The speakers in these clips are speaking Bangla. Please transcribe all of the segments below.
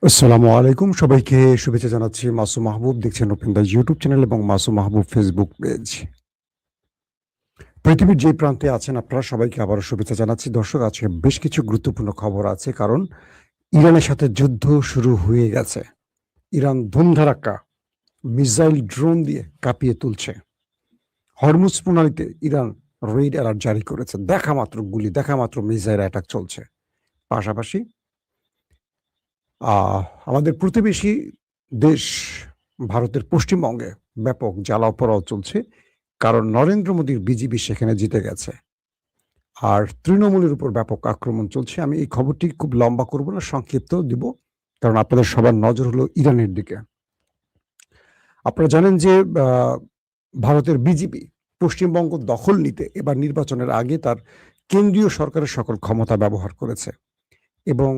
আসসালামু আলাইকুম। সবাইকে শুভেচ্ছা জানাচ্ছি। মাসুম মাহবুব দেখছেন ওপেন দ্য ইউটিউব চ্যানেল এবং মাসুম মাহবুব ফেসবুক পেজ। পৃথিবীর যে প্রান্তে আছেন আপনারা সবাইকে আবারও শুভেচ্ছা জানাচ্ছি। দর্শক, আজকে বেশ কিছু গুরুত্বপূর্ণ খবর আছে, কারণ ইরানের সাথে যুদ্ধ শুরু হয়ে গেছে। ইরান ধুমধারাক্কা মিসাইল ড্রোন দিয়ে কাঁপিয়ে তুলছে। হরমুজ প্রণালীতে ইরান রেড অ্যালার্ট জারি করেছে। দেখা মাত্র গুলি, দেখা মাত্র মিসাইল অ্যাটাক চলছে। পাশাপাশি আহ আমাদের প্রতিবেশী দেশ ভারতের পশ্চিমবঙ্গে ব্যাপক জ্বালাও-পোড়াও চলছে। কারণ নরেন্দ্র মোদীর বিজেপি সেখানে জিতে গেছে। আর তৃণমূলের উপর ব্যাপক আক্রমণ চলছে। আমি এই খবরটি খুব লম্বা করব না, সংক্ষিপ্ত দিব। কারণ আপনাদের সবার নজর হলো ইরানের দিকে। আপনারা জানেন যে আ ভারতের বিজেপি পশ্চিমবঙ্গ দখল নিতে এবার নির্বাচনের আগে তার কেন্দ্রীয় সরকারের সকল ক্ষমতা ব্যবহার করেছে। এবং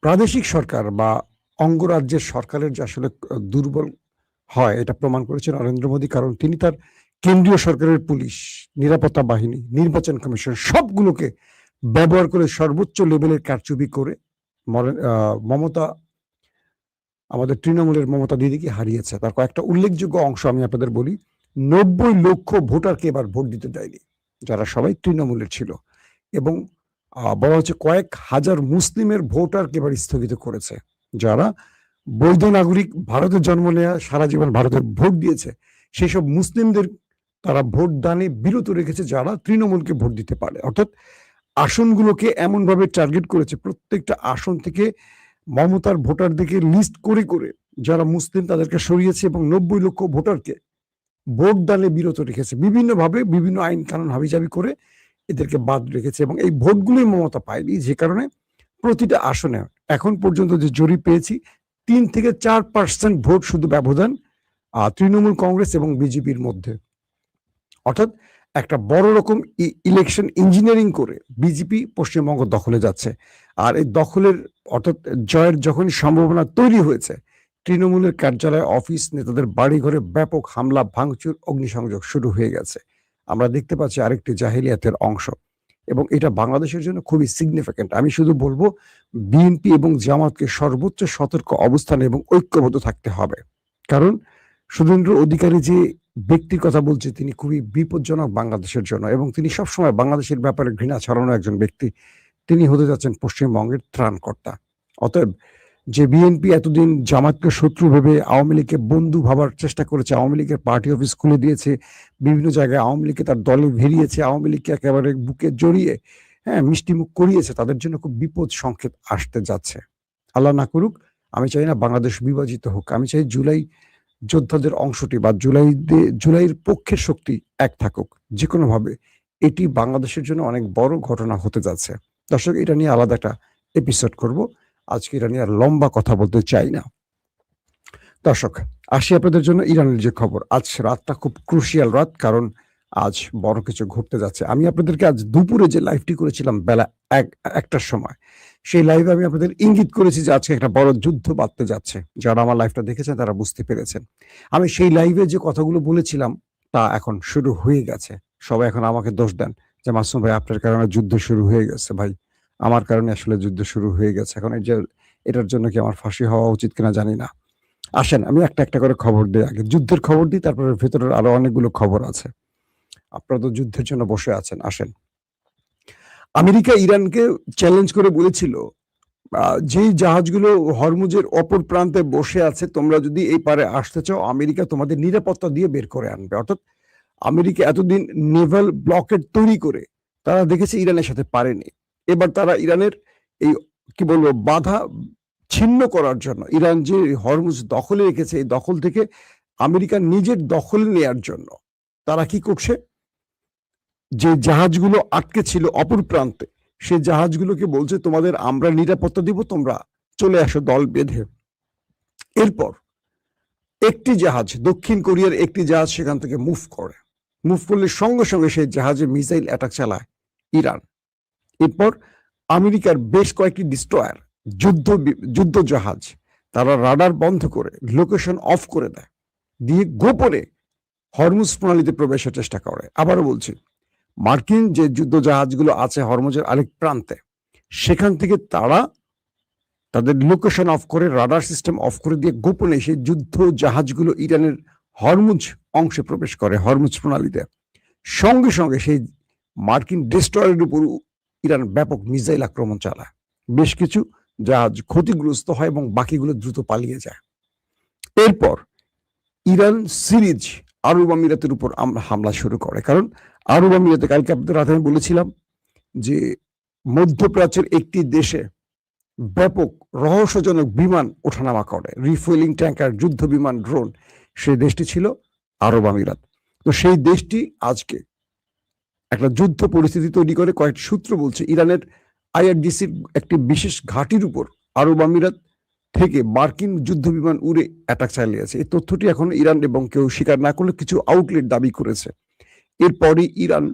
প্রাদেশিক সরকার বা অঙ্গরাজ্যের সরকারের যে আসলে দুর্বল হয় এটা প্রমাণ করেছেন নরেন্দ্র মোদী। কারণ তিনি তার কেন্দ্রীয় সরকারের পুলিশ, নিরাপত্তা বাহিনী, নির্বাচন কমিশন সবগুলোকে ব্যবহার করে সর্বোচ্চ লেভেলের কারচুপি করে মমতা, আমাদের তৃণমূলের মমতা দিদিকে হারিয়েছে। তার কয়েকটা উল্লেখযোগ্য অংশ আমি আপনাদের বলি। ৯০ লক্ষ ভোটারকে এবার ভোট দিতে দেয়নি, যারা সবাই তৃণমূলের ছিল। এবং বলা হচ্ছে কয়েক হাজার মুসলিমের ভোটারকে এবার স্থগিত করেছে, যারা বৈধ নাগরিক, ভারতের জন্ম নেয়া, সারা জীবন ভারতের ভোট দিয়েছে, সেসব মুসলিমদের তারা ভোট দানে বিরত রেখেছে, যারা তৃণমূলকে ভোট দিতে পারে। অর্থাৎ আসনগুলোকে এমনভাবে টার্গেট করেছে, প্রত্যেকটা আসন থেকে মমতার ভোটারদেরকে লিস্ট করে করে যারা মুসলিম তাদেরকে সরিয়েছে এবং ৯০ লক্ষ ভোটারকে ভোট দানে বিরত রেখেছে। বিভিন্নভাবে বিভিন্ন আইন কানুন হাবিজাবি করে এদেরকে বাদ রেখেছে এবং এই ভোটগুলোই মমতা পায়নি। যে কারণে প্রতিটা আসনে এখন পর্যন্ত যে জরিপ পেয়েছি ৩ থেকে ৪% ভোট শুধু ব্যবধান তৃণমূল কংগ্রেস এবং বিজেপির মধ্যে। অর্থাৎ একটা বড় রকম ইলেকশন ইঞ্জিনিয়ারিং করে বিজেপি পশ্চিমবঙ্গ দখলে যাচ্ছে। আর এই দখলের অর্থাৎ জয়ের যখনই সম্ভাবনা তৈরি হয়েছে, তৃণমূলের কার্যালয়, অফিস, নেতাদের বাড়িঘরে ব্যাপক হামলা, ভাঙচুর, অগ্নিসংযোগ শুরু হয়ে গেছে। আমরা দেখতে পাচ্ছি আরেকটি জাহিলিয়াতের অংশ এবং এটা বাংলাদেশের জন্য খুবই সিগনিফিক্যান্ট। আমি শুধু বলব বিএনপি এবং জামাতকে সর্বোচ্চ সতর্ক অবস্থানে এবং ঐক্যবদ্ধ থাকতে হবে। কারণ শুভেন্দু অধিকারী যে ব্যক্তির কথা বলছি তিনি খুবই বিপজ্জনক বাংলাদেশের জন্য এবং তিনি সবসময় বাংলাদেশের ব্যাপারে ঘৃণা ছড়ানো একজন ব্যক্তি। তিনি হতে যাচ্ছেন পশ্চিমবঙ্গের ত্রাণকর্তা। অতএব যে বিএনপি এতদিন জামাতকে শত্রু ভেবে আওয়ামী লীগকে বন্ধু ভাবার চেষ্টা করেছে, আওয়ামী লীগের পার্টি অফিস খুলে দিয়েছে, বিভিন্ন জায়গায় আওয়ামী লীগকে তার দলে ভিড়িয়েছে, আওয়ামী লীগকে একেবারে বুকে জড়িয়ে মিষ্টিমুখ করিয়েছে, তাদের জন্য খুব বিপদ সংকেত আসতে যাচ্ছে। আল্লাহ না করুক। আমি চাই না বাংলাদেশ বিভাজিত হোক। আমি চাই জুলাই যোদ্ধাদের অংশটি বা জুলাইয়ের পক্ষের শক্তি এক থাকুক যেকোনোভাবে। এটি বাংলাদেশের জন্য অনেক বড় ঘটনা হতে যাচ্ছে। দর্শক, এটা নিয়ে আলাদা একটা এপিসোড করব। আজকে এটা নিয়ে আর লম্বা কথা বলতে চাই না। দর্শক, আসি আপনাদের জন্য ইরানের যে খবর। আজ রাতটা খুব ক্রুশিয়াল রাত, কারণ আজ বড় কিছু ঘটতে যাচ্ছে। আমি আপনাদেরকে আজ দুপুরে যে লাইভটি করেছিলাম বেলা ১টার সময়, সেই লাইভে আমি আপনাদের ইঙ্গিত করেছি যে আজকে একটা বড় যুদ্ধ বাঁধতে যাচ্ছে। যারা আমার লাইভটা দেখেছেন তারা বুঝতে পেরেছেন। আমি সেই লাইভে যে কথাগুলো বলেছিলাম তা এখন শুরু হয়ে গেছে। সবাই এখন আমাকে দোষ দেন যে, "মাসুম ভাই, আপনার কারণে যুদ্ধ শুরু হয়ে গেছে।" ভাই, আমার কারণে আসলে যুদ্ধ শুরু হয়ে গেছে। এখন এই যে এটার জন্য কি আমার ফাঁসি হওয়া উচিত কিনা জানি না। আসেন আমি একটা, একটা করে খবর দেই আগে। যুদ্ধের খবর দিই, তারপরে ভেতরের আরো অনেকগুলো খবর আছে। আপনারা তো যুদ্ধের জন্য বসে আছেন। আসেন। আমেরিকা ইরানকে চ্যালেঞ্জ করে বলেছিল, যেই জাহাজগুলো হরমুজের অপর প্রান্তে বসে আছে, তোমরা যদি এই পারে আসতে চাও, আমেরিকা তোমাদের নিরাপত্তা দিয়ে বের করে আনবে। অর্থাৎ আমেরিকা এতদিন নেভাল ব্লকেড তৈরি করে তারা দেখেছে ইরানের সাথে পারেনি। এবার তারা ইরানের এই কি বলবো বাধা ছিন্ন করার জন্য, ইরান যে হরমুজ দখলে রেখেছে, এই দখল থেকে আমেরিকা নিজের দখলে নেয়ার জন্য তারা কি করছে, যে জাহাজগুলো আটকে ছিল অপর প্রান্তে, সে জাহাজগুলোকে বলছে তোমাদের আমরা নিরাপত্তা দিব, তোমরা চলে আসো দল বেঁধে। এরপর একটি জাহাজ, দক্ষিণ কোরিয়ার একটি জাহাজ সেখান থেকে মুভ করলে সঙ্গে সঙ্গে সেই জাহাজে মিসাইল অ্যাটাক চালায় ইরান। এরপর আমেরিকার বেশ কয়েকটি ডিস্ট্রয়ার, যুদ্ধ জাহাজ, তারা রাডার বন্ধ করে লোকেশন অফ করে দেয়, দিয়ে গোপনে হরমুজ প্রণালীতে প্রবেশের চেষ্টা করে। আবারও বলছি, মার্কিন যে যুদ্ধ জাহাজগুলো আছে হরমুজের আরেক প্রান্তে, সেখান থেকে তারা তাদের লোকেশন অফ করে, রাডার সিস্টেম অফ করে দিয়ে গোপনে সেই যুদ্ধ জাহাজগুলো ইরানের হরমুজ অংশে প্রবেশ করে, হরমুজ প্রণালীতে। সঙ্গে সঙ্গে সেই মার্কিন ডেস্ট্রয়ারের উপর ইরান ব্যাপক মিসাইল আক্রমণ চালায়। বেশ কিছু জাহাজ ক্ষতিগ্রস্ত হয় এবং বাকিগুলো দ্রুত পালিয়ে যায়। এরপর ইরান সিরিজ আরব আমিরাতের উপর হামলা শুরু করে, কারণ আরব আমিরাতে, কালকে আপনাদের রাতে আমি বলেছিলাম যে মধ্যপ্রাচ্যের একটি দেশে ব্যাপক রহস্যজনক বিমান ওঠানামা করে, রিফুয়েলিং ট্যাঙ্কার, যুদ্ধ বিমান, ড্রোন, সেই দেশটি ছিল আরব আমিরাত। তো সেই দেশটি আজকে একটা যুদ্ধ পরিস্থিতি তৈরি করে। কয়েকটি সূত্র বলছে ইরানের আইআরডিসির একটি বিশেষ ঘাঁটির উপর আরব আমিরাত থেকে মার্কিন যুদ্ধ বিমান উড়ে অ্যাটাক চালিয়েছে। এই তথ্যটি এখন ইরান এবং কেউ স্বীকার না করলে কিছু আউটলেট দাবি করেছে। এরপরই ইরান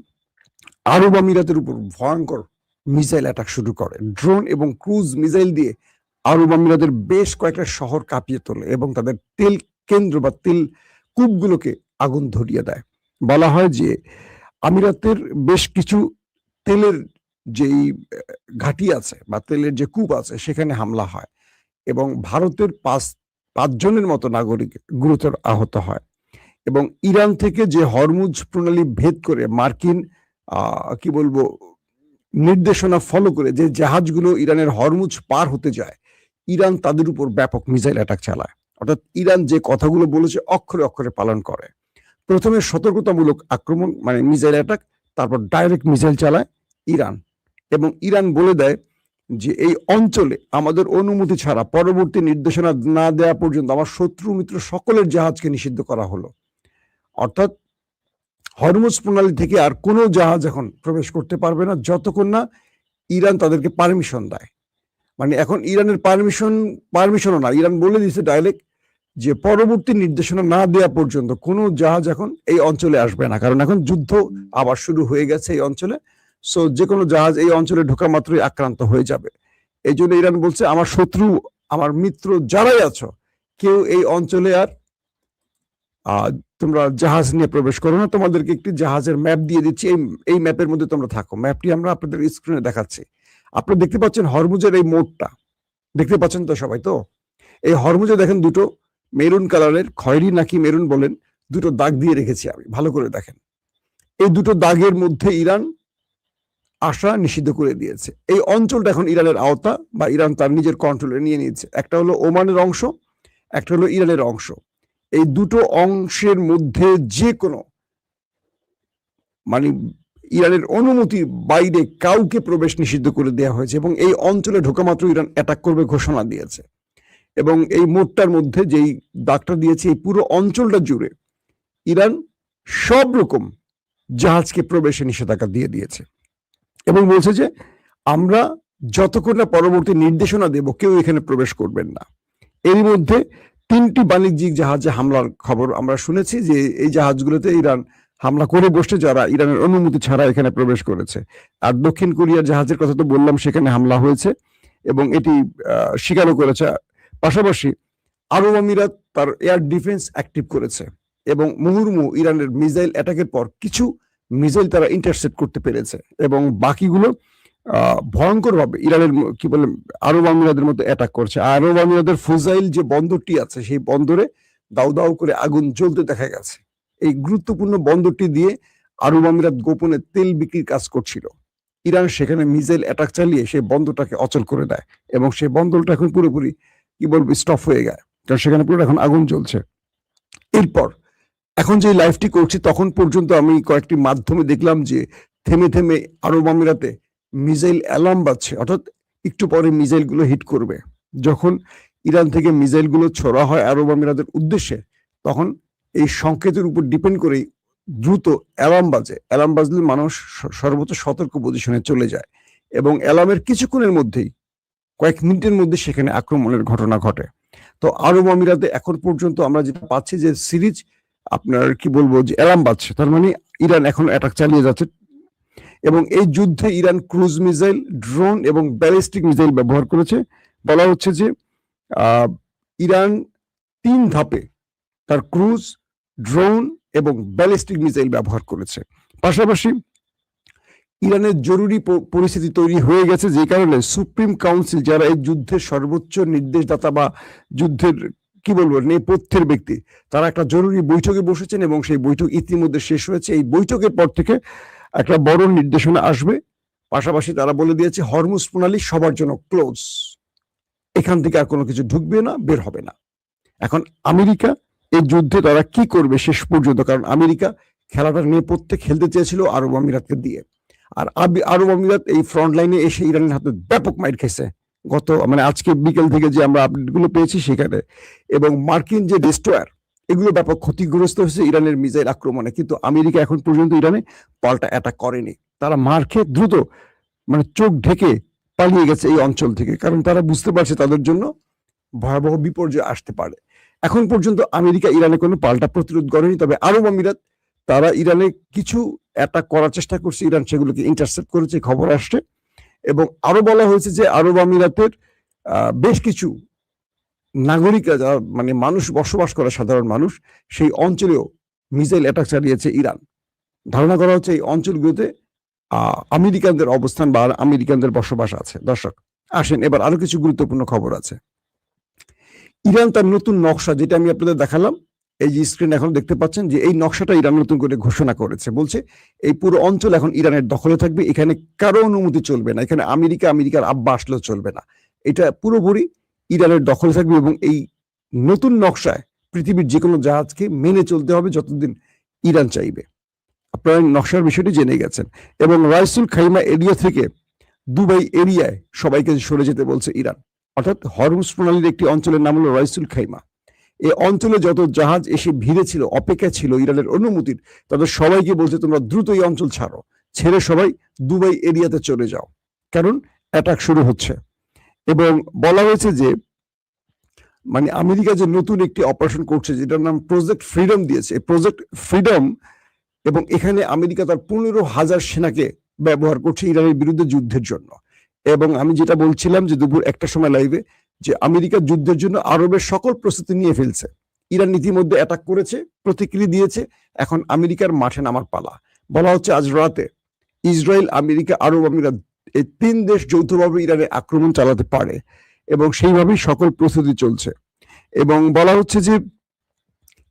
আরব আমিরাতের উপর ভয়ঙ্কর মিসাইল অ্যাটাক শুরু করে। ড্রোন এবং ক্রুজ মিসাইল দিয়ে আরব আমিরাতের বেশ কয়েকটা শহর কাঁপিয়ে তোলে এবং তাদের তেল কেন্দ্র বা তেল কূপগুলোকে আগুন ধরিয়ে দেয়। বলা হয় যে আমিরাতের বেশ কিছু তেলের যেই ঘাঁটি আছে বা তেলের যে কূপ আছে সেখানে হামলা হয় এবং ভারতের পাঁচজনের মতো নাগরিক গুরুতর আহত হয়। এবং ইরান থেকে যে হরমুজ প্রণালী ভেদ করে মার্কিন কি বলবো নির্দেশনা ফলো করে যে জাহাজগুলো ইরানের হরমুজ পার হতে যায়, ইরান তাদের উপর ব্যাপক মিসাইল অ্যাটাক চালায়। অর্থাৎ ইরান যে কথাগুলো বলেছে অক্ষরে অক্ষরে পালন করে। প্রথমে সতর্কতামূলক আক্রমণ মানে মিসাইল অ্যাটাক, তারপর ডাইরেক্ট মিসাইল চালায় ইরান। এবং ইরান বলে দেয় যে এই অঞ্চলে আমাদের অনুমতি ছাড়া পরবর্তী নির্দেশনা না দেওয়া পর্যন্ত আমার শত্রু মিত্র সকলের জাহাজকে নিষিদ্ধ করা হলো। অর্থাৎ হরমুজ প্রণালী থেকে আর কোনো জাহাজ এখন প্রবেশ করতে পারবে না যতক্ষণ না ইরান তাদেরকে পারমিশন দেয়। মানে এখন ইরানের পারমিশনও না, ইরান বলে দিয়েছে ডাইরেক্ট যে পরবর্তী নির্দেশনা না দেওয়া পর্যন্ত কোনো জাহাজ এখন এই অঞ্চলে আসবে না, কারণ এখন যুদ্ধ আবার শুরু হয়ে গেছে এই অঞ্চলে। সো যে কোনো জাহাজ এই অঞ্চলে ঢোকা মাত্রই আক্রান্ত হয়ে যাবে। এই জন্য ইরান বলছে আমার শত্রু, আমার মিত্র যারাই আছো, কেউ এই অঞ্চলে আর তোমরা জাহাজ নিয়ে প্রবেশ করো না। তোমাদেরকে একটি জাহাজের ম্যাপ দিয়ে দিচ্ছি, এই ম্যাপের মধ্যে তোমরা থাকো। ম্যাপটি আমরা আপনাদের স্ক্রিনে দেখাচ্ছি। আপনারা দেখতে পাচ্ছেন হরমুজের এই মোড়টা, দেখতে পাচ্ছেন তো সবাই? তো এই হরমুজে দেখেন দুটো মেরুন কালারের, খয়েরি নাকি মেরুন বলেন, দুটো দাগ দিয়ে রেখেছি আমি, ভালো করে দেখেন। এই দুটো দাগের মধ্যে ইরান আসা নিষিদ্ধ করে দিয়েছে। এই অঞ্চলটা এখন ইরানের আওতা বা ইরান তার নিজের কন্ট্রোলে নিয়ে নিয়েছে। একটা হলো ওমানের অংশ, একটা হলো ইরানের অংশ। এই দুটো অংশের মধ্যে যে কোনো মানে ইরানের অনুমতির বাইরে কাউকে প্রবেশ নিষিদ্ধ করে দেওয়া হয়েছে এবং এই অঞ্চলে ঢোকা মাত্র ইরান অ্যাটাক করবে ঘোষণা দিয়েছে। এবং এই মোড়টার মধ্যে যেই দাগটা দিয়েছে, এই পুরো অঞ্চলটা জুড়ে ইরান সব রকম জাহাজকে প্রবেশে নিষেধাজ্ঞা দিয়ে দিয়েছে এবং বলছে যে আমরা যতক্ষণ না পরবর্তী নির্দেশনা দেব কেউ এখানে প্রবেশ করবেন না। এর মধ্যে 3টি বাণিজ্যিক জাহাজে হামলার খবর আমরা শুনেছি যে এই জাহাজগুলোতে ইরান হামলা করে বসছে যারা ইরানের অনুমতি ছাড়া এখানে প্রবেশ করেছে। আর দক্ষিণ কোরিয়ার জাহাজের কথা তো বললাম, সেখানে হামলা হয়েছে এবং এটি স্বীকারও করেছে। পাশাপাশি আরব আমিরাত তার এয়ার ডিফেন্স অ্যাক্টিভ করেছে এবং মুহুর্মুহু ইরানের মিসাইল অ্যাটাকের পর কিছু মিসাইল তারা ইন্টারসেপ্ট করতে পেরেছে এবং বাকিগুলো ভয়ঙ্কর ভাবে ইরানের কি বলে আরব আমিরাতের মতো অ্যাটাক করছে। আরব আমিরাতের ফুজাইল যে বন্দরটি আছে সেই বন্দরে দাউ দাউ করে আগুন জ্বলতে দেখা গেছে। এই গুরুত্বপূর্ণ বন্দরটি দিয়ে আরব আমিরাত গোপনে তেল বিক্রির কাজ করছিল। ইরান সেখানে মিসাইল অ্যাটাক চালিয়ে সেই বন্দরটাকে অচল করে দেয় এবং সেই বন্দরটা এখন পুরোপুরি কি বলবো স্টপ হয়ে গেছে, কারণ সেখানে পুরো এখন আগুন জ্বলছে। এরপর এখন যে লাইভটি করছি তখন পর্যন্ত আমি কয়েকটি মাধ্যমে দেখলাম যে থেমে থেমে আরব আমিরাতে মিসাইল অ্যালার্ম বাজছে, অর্থাৎ একটু পরে মিসাইল গুলো হিট করবে। যখন ইরান থেকে মিসাইল গুলো ছোড়া হয় আরব আমিরাতের উদ্দেশ্যে, তখন এই সংকেতের উপর ডিপেন্ড করেই দ্রুত অ্যালার্ম বাজে। অ্যালার্ম বাজলে মানুষ সর্বোচ্চ সতর্ক পজিশনে চলে যায় এবং অ্যালার্মের কিছুক্ষণের মধ্যেই, কয়েক মিনিটের মধ্যে সেখানে আক্রমণের ঘটনা ঘটে। তো আরব আমিরাতে এখন পর্যন্ত আমরা যেটা পাচ্ছি যে সিরিজ আপনার কি বলবো যে অ্যালার্ম বাজছে, তার মানে ইরান এখন অ্যাটাক চালিয়ে যাচ্ছে। এবং এই যুদ্ধে ইরান ক্রুজ মিসাইল, ড্রোন এবং ব্যালিস্টিক মিসাইল ব্যবহার করেছে। বলা হচ্ছে যে ইরান 3 ধাপে তার ক্রুজ, ড্রোন এবং ব্যালিস্টিক মিসাইল ব্যবহার করেছে। পাশাপাশি ইরানের জরুরি পরিস্থিতি তৈরি হয়ে গেছে, যে কারণে সুপ্রিম কাউন্সিল, যারা এই যুদ্ধের সর্বোচ্চ নির্দেশদাতা বা যুদ্ধের কি বলবো নেপথ্যের ব্যক্তি, তারা একটা জরুরি বৈঠকে বসেছেন এবং সেই বৈঠক ইতিমধ্যে শেষ হয়েছে। এই বৈঠকের পর থেকে একটা বড় নির্দেশনা আসবে। পাশাপাশি তারা বলে দিয়েছে হরমুজ প্রণালী সবার জন্য ক্লোজ, এখান থেকে আর কোনো কিছু ঢুকবে না, বের হবে না। এখন আমেরিকা এই যুদ্ধে তারা কি করবে শেষ পর্যন্ত, কারণ আমেরিকা খেলাটার নেপথ্যে খেলতে চেয়েছিল আরব আমিরাতকে দিয়ে, আর আরব আমিরাত এই ফ্রন্ট লাইনে এসে ইরানের হাতে ব্যাপক মাইর খেয়েছে গত আজকে বিকেল থেকে যে আমরা আপডেটগুলো পেয়েছি সেখানে। এবং মার্কিন যে ডেস্ট্রয়ার, এগুলো ব্যাপক ক্ষতিগ্রস্ত হয়েছে ইরানের মিসাইল আক্রমণে, কিন্তু আমেরিকা এখন পর্যন্ত ইরানে পাল্টা অ্যাটাক করেনি। তারা মার খেয়ে দ্রুত চোখ ঢেকে পালিয়ে গেছে এই অঞ্চল থেকে, কারণ তারা বুঝতে পারছে তাদের জন্য ভয়াবহ বিপর্যয় আসতে পারে। এখন পর্যন্ত আমেরিকা ইরানে কোনো পাল্টা প্রতিরোধ করেনি, তবে আরব আমিরাত তারা ইরানে কিছু অ্যাটাক করার চেষ্টা করছে, ইরান সেগুলোকে ইন্টারসেপ্ট করেছে, খবর আসছে। এবং আরো বলা হয়েছে যে আরব আমিরাতের বেশ কিছু নাগরিকরা, যারা মানুষ বসবাস করে, সাধারণ মানুষ, সেই অঞ্চলেও মিসাইল অ্যাটাক চালিয়েছে ইরান। ধারণা করা হচ্ছে এই অঞ্চলগুলোতে আমেরিকানদের অবস্থান বা আমেরিকানদের বসবাস আছে। দর্শক আসেন এবার আরো কিছু গুরুত্বপূর্ণ খবর আছে। ইরান তার নতুন নকশা, যেটা আমি আপনাদের দেখালাম, এই যে স্ক্রিন এখন দেখতে পাচ্ছেন, যে এই নকশাটা ইরান নতুন করে ঘোষণা করেছে। বলছে এই পুরো অঞ্চল এখন ইরানের দখলে থাকবে, এখানে কারো অনুমতি চলবে না, এখানে আমেরিকার আব্বা আসলেও চলবে না, এটা পুরোপুরি ইরানের দখলে থাকবে। এবং এই নতুন নকশায় পৃথিবীর যে কোনো জাহাজকে মেনে চলতে হবে যতদিন ইরান চাইবে। আপনারা নকশার বিষয়টি জেনে গেছেন। এবং রাইসুল খাইমা এরিয়া থেকে দুবাই এরিয়ায় সবাইকে সরে যেতে বলছে ইরান, অর্থাৎ হরমুজ প্রণালীর একটি অঞ্চলের নাম হলো রাইসুল খাইমা। এই অঞ্চলে যত জাহাজ এসে ভিড়ে ছিল, অপেক্ষা ছিল ইরানের অনুমতির, তাদের সবাইকে বলছে তোমরা দ্রুত এই অঞ্চল ছাড়ো, ছেড়ে সবাই দুবাই এরিয়াতে চলে যাও, কারণ অ্যাটাক শুরু হচ্ছে। এবং বলা হয়েছে যে আমেরিকা যে নতুন একটি অপারেশন করছে, যেটার নাম প্রজেক্ট ফ্রিডম দিয়েছে, প্রজেক্ট ফ্রিডম, এবং এখানে আমেরিকা তার 15,000 সেনাকে ব্যবহার করছে ইরানের বিরুদ্ধে যুদ্ধের জন্য। এবং আমি যেটা বলছিলাম যে দুপুর 1টার সময় লাইভে, যে আমেরিকা যুদ্ধের জন্য আরবের সকল প্রস্তুতি নিয়ে ফেলছে। ইরান ইতিমধ্যে অ্যাটাক করেছে, প্রতিক্রিয়া দিয়েছে, এখন আমেরিকার মাঠে নামার পালা। বলা হচ্ছে আজ রাতে ইসরায়েল, আমেরিকা, আরব আমিরাত, এই 3 দেশ যৌথভাবে ইরানে আক্রমণ চালাতে পারে, এবং সেইভাবেই সকল প্রস্তুতি চলছে। এবং বলা হচ্ছে যে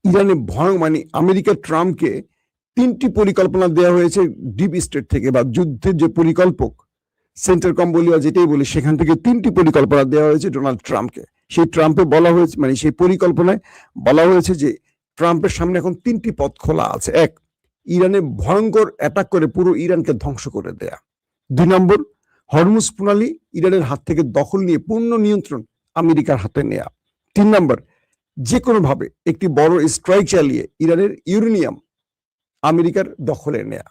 ইরানে আমেরিকা ট্রাম্পকে 3টি পরিকল্পনা দেওয়া হয়েছে ডিপ স্টেট থেকে, বা যুদ্ধের যে পরিকল্পক, সেন্টার কম বলি বা যেটাই বলি, সেখান থেকে 3টি পরিকল্পনা দেওয়া হয়েছে ডোনাল্ড ট্রাম্পকে। সেই ট্রাম্পে বলা হয়েছে, সেই পরিকল্পনায় বলা হয়েছে যে ট্রাম্পের সামনে এখন 3টি পথ খোলা আছে। 1, ইরানে ভয়ঙ্কর অ্যাটাক করে পুরো ইরানকে ধ্বংস করে দেয়া। 2 নম্বর, হরমুজ প্রণালী ইরানের হাত থেকে দখল নিয়ে পূর্ণ নিয়ন্ত্রণ আমেরিকার হাতে নেয়া। 3 নম্বর, যে কোনো ভাবে একটি বড় স্ট্রাইক চালিয়ে ইরানের ইউরেনিয়াম আমেরিকার দখলে নেয়া।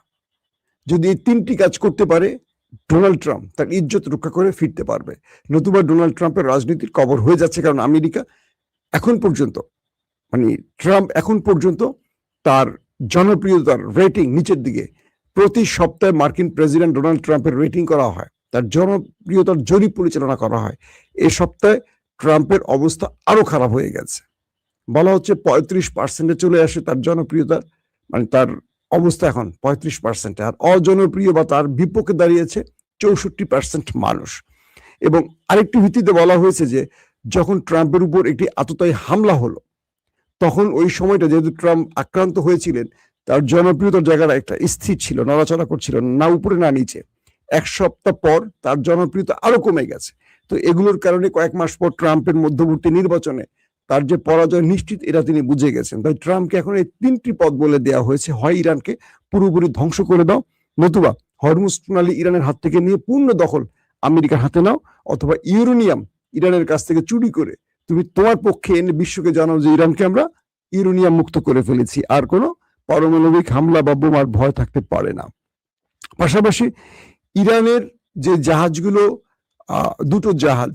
যদি এই 3টি কাজ করতে পারে, ডোনাল্ড ট্রাম্প তার ইজ্জত রক্ষা করে ফিরতে পারবে। নতুবা ডোনাল্ড ট্রাম্পের রাজনীতির কবর হয়ে যাচ্ছে, কারণ আমেরিকা এখন পর্যন্ত ট্রাম্প এখন পর্যন্ত তার জনপ্রিয়তার রেটিং নিচের দিকে। প্রতি সপ্তাহে মার্কিন প্রেসিডেন্ট ডোনাল্ড ট্রাম্পের রেটিং করা হয়, তার জনপ্রিয়তার জরিপ পরিচালনা করা হয়। এই সপ্তাহে ট্রাম্পের অবস্থা আরো খারাপ হয়ে গেছে। বলা হচ্ছে 35% চলে আসে তার জনপ্রিয়তা, তার অবস্থা এখন 35%, আর অজনপ্রিয় বা তার বিপক্ষে দাঁড়িয়েছে 64% মানুষ। এবং আরেকটি ভিত্তিতে বলা হয়েছে যে যখন ট্রাম্পের উপর একটি আততায়ী হামলা হলো, তখন ওই সময়টা যেহেতু ট্রাম্প আক্রান্ত হয়েছিলেন, তার জনপ্রিয়তার জায়গাটা একটা স্থির ছিল, নড়াচড়া করছিল না উপরে না নিচে। 1 সপ্তাহ পর তার জনপ্রিয়তা আরো কমে গেছে। তো এগুলোর কারণে কয়েক মাস পর ট্রাম্পের মধ্যবর্তী নির্বাচনে তার যে পরাজয় নিশ্চিত, এটা তিনি বুঝে গেছেন। তাই ট্রাম্পকে এখন এই 3টি পথ বলে দেওয়া হয়েছে, হয় ইরানকে পুরোপুরি ধ্বংস করে দাও, নতুবা হরমুজ প্রণালী ইরানের হাত থেকে নিয়ে পূর্ণ দখল আমেরিকার হাতে নাও, অথবা ইউরেনিয়াম ইরানের কাছ থেকে চুরি করে তুমি তোমার পক্ষে এনে বিশ্বকে জানাও যে ইরানকে আমরা ইউরেনিয়াম মুক্ত করে ফেলেছি, আর কোনো পারমাণবিক হামলা বা বোমার ভয় থাকতে পারে না। পাশাপাশি ইরানের যে জাহাজগুলো, 2টো জাহাজ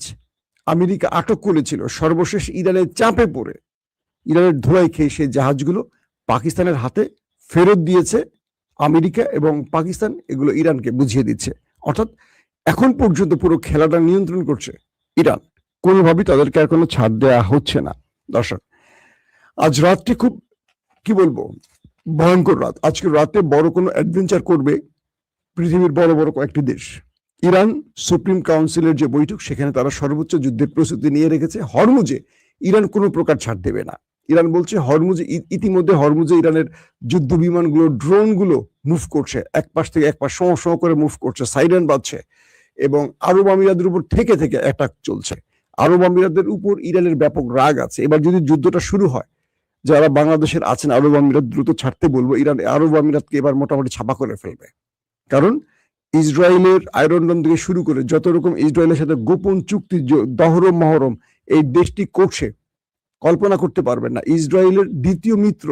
আমেরিকা আটক করেছিল, সর্বশেষ ইরানের চাপে পড়ে, ইরানের ধোঁয়ায় খেয়ে সেই জাহাজগুলো পাকিস্তানের হাতে ফেরত দিয়েছে আমেরিকা, এবং পাকিস্তান এগুলো ইরানকে বুঝিয়ে দিচ্ছে। অর্থাৎ এখন পর্যন্ত পুরো খেলাটা নিয়ন্ত্রণ করছে ইরান, কোনোভাবেই তাদেরকে আর কোনো ছাড় দেওয়া হচ্ছে না। দর্শক, আজ রাতটি খুব কি বলবো ভয়ঙ্কর রাত। আজকে রাতে বড় কোনো অ্যাডভেঞ্চার করবে পৃথিবীর বড় বড় কয়েকটি দেশ। ইরান সুপ্রিম কাউন্সিলের যে বৈঠক, সেখানে তারা সর্বোচ্চ যুদ্ধের প্রস্তুতি নিয়ে রেখেছে। হরমুজে ইরান কোনো প্রকার ছাড় দেবে না। ইরান বলছে হরমুজে ইতিমধ্যে হরমুজে ইরানের যুদ্ধ বিমানগুলো, ড্রোনগুলো মুভ করছে, এক পাশ থেকে এক পাশ সহ করে মুভ করছে, সাইরেন বাজছে, এবং আরব আমিরাতের উপর থেকে থেকে অ্যাটাক চলছে। আরব আমিরাতের উপর ইরানের ব্যাপক রাগ আছে। এবার যদি যুদ্ধটা শুরু হয়, যারা বাংলাদেশের আছেন আরব আমিরাত দ্রুত ছাড়তে বলবো। ইরান আরব আমিরাতকে এবার মোটামুটি ছাপা করে ফেলবে। কারণ ইসরায়েলের আয়রন ডোম থেকে শুরু করে যত রকম ইসরায়েলের সাথে গোপন চুক্তি দহরম মহরম এই দেশটি করছে, কল্পনা করতে পারবেন না। ইসরায়েলের দ্বিতীয় মিত্র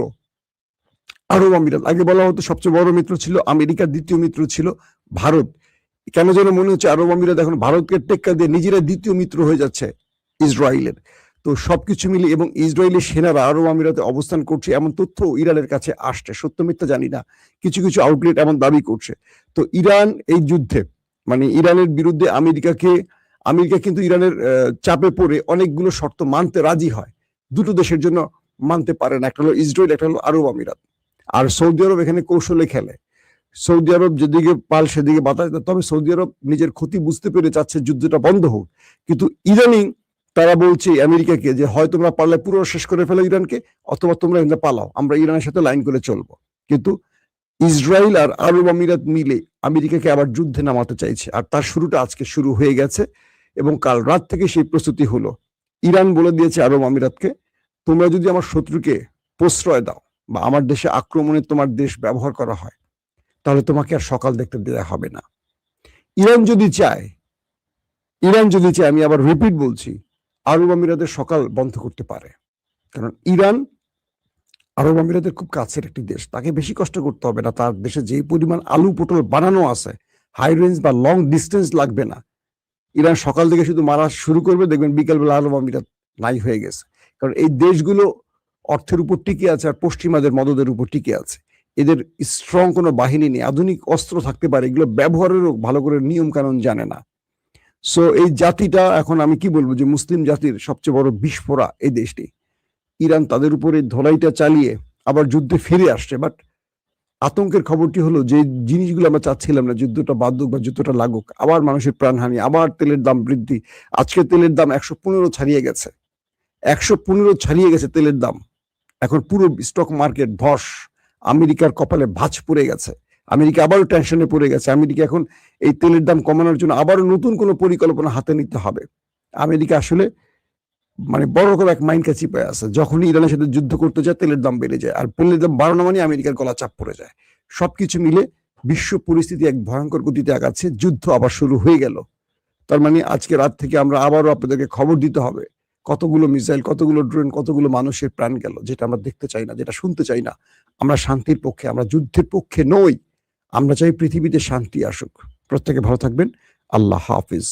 আরব আমিরাত। আগে বলা হতো সবচেয়ে বড় মিত্র ছিল আমেরিকা, দ্বিতীয় মিত্র ছিল ভারত। কেন যেন মনে হচ্ছে আরব আমিরাত এখন ভারতকে টেক্কা দিয়ে নিজেরা দ্বিতীয় মিত্র হয়ে যাচ্ছে ইসরায়েলের। তো সবকিছু মিলে, এবং ইসরায়েলের সেনারা আরব আমিরাতে অবস্থান করছে এমন তথ্য ইরানের কাছে আসছে, সত্য মিথ্যা জানি না, কিছু কিছু আউটলেট এমন দাবি করছে। তো ইরান এই যুদ্ধে, মানে ইরানের বিরুদ্ধে আমেরিকা কিন্তু ইরানের চাপে পড়ে অনেকগুলো শর্ত মানতে রাজি হয়। দুটো দেশের জন্য মানতে পারে না, একটা হলো ইসরায়েল, একটা হলো আরব আমিরাত। আর সৌদি আরব এখানে কৌশলে খেলে। সৌদি আরব যেদিকে পাল সেদিকে বাতাস দেয়। তবে সৌদি আরব নিজের ক্ষতি বুঝতে পেরে চাচ্ছে যুদ্ধটা বন্ধ হোক, কিন্তু ইদানিং তারা বলছে আমেরিকাকে যে হয় তোমরা পারলে পুরো শেষ করে ফেলো ইরানকে, অথবা তোমরা এখানে পালাও, আমরা ইরানের সাথে লাইন করে চলবো। কিন্তু ইসরায়েল আর আরব আমিরাত মিলে আমেরিকাকে আবার যুদ্ধে নামাতে চাইছে, আর তার শুরুটা আজকে শুরু হয়ে গেছে, এবং কাল রাত থেকে সেই প্রস্তুতি হলো। ইরান বলে দিয়েছে আরব আমিরাতকে, তোমরা যদি আমার শত্রুকে প্রশ্রয় দাও বা আমার দেশে আক্রমণে তোমার দেশ ব্যবহার করা হয়, তাহলে তোমাকে আর সকাল দেখতে দেওয়া হবে না। ইরান যদি চায়, আমি আবার রিপিট বলছি, আরব আমিরাতের সকাল বন্ধ করতে পারে। কারণ ইরান আরব আমিরাতের খুব কাছের একটি দেশ, তাকে বেশি কষ্ট করতে হবে না। তার দেশে যে পরিমাণ আলু পটল বানানো আছে, হাই রেঞ্জ বা লং ডিস্টেন্স লাগবে না। ইরান সকাল থেকে শুধু মারা শুরু করবে, দেখবেন বিকালবেলা আরব আমিরাত নাই হয়ে গেছে। কারণ এই দেশগুলো অর্থের উপর টিকে আছে আর পশ্চিমাদের মদদের উপর টিকে আছে। এদের স্ট্রং কোনো বাহিনী নেই, আধুনিক অস্ত্র থাকতে পারে, এগুলো ব্যবহারেরও ভালো করে নিয়ম কানুন জানে না। সো এই জাতিটা এখন আমি কি বলবো, যে মুসলিম জাতির সবচেয়ে বড় বিস্ফোরা এই দেশটি। ইরান তাদের উপরে ধোলাইটা চালিয়ে আবার যুদ্ধে ফিরে আসছে। বাট আতঙ্কের খবরটি হলো, যে জিনিসগুলো আমরা চাচ্ছিলাম না, যুদ্ধটা বাদুক বা যুদ্ধটা লাগুক, আবার মানুষের প্রাণহানি, আবার তেলের দাম বৃদ্ধি। আজকে তেলের দাম 115 ছাড়িয়ে গেছে, 115 ছাড়িয়ে গেছে তেলের দাম। এখন পুরো স্টক মার্কেট ধস। আমেরিকার কপালে ভাঁজ পড়ে গেছে। আমেরিকা আবারও টেনশনে পড়ে গেছে। আমেরিকা এখন এই তেলের দাম কমানোর জন্য আবারও নতুন কোনো পরিকল্পনা হাতে নিতে হবে। আমেরিকা আসলে মানে বড় রকম এক মাইন্ড চিপে আছে। যখনই ইরানের সাথে যুদ্ধ করতে যায়, তেলের দাম বেড়ে যায়, আর তেলের দাম বাড়ানো মানে আমেরিকার গলা চাপ পড়ে যায়। সবকিছু মিলে বিশ্ব পরিস্থিতি এক ভয়ঙ্কর গতিতে আগাচ্ছে। যুদ্ধ আবার শুরু হয়ে গেল। তার মানে আজকে রাত থেকে আমরা আবারও আপনাদেরকে খবর দিতে হবে, কতগুলো মিসাইল, কতগুলো ড্রোন, কতগুলো মানুষের প্রাণ গেল, যেটা আমরা দেখতে চাই না, যেটা শুনতে চাই না। আমরা শান্তির পক্ষে, আমরা যুদ্ধের পক্ষে নই। আমরা চাই পৃথিবীতে শান্তি আসুক। প্রত্যেকে ভালো থাকবেন। আল্লাহ হাফিজ।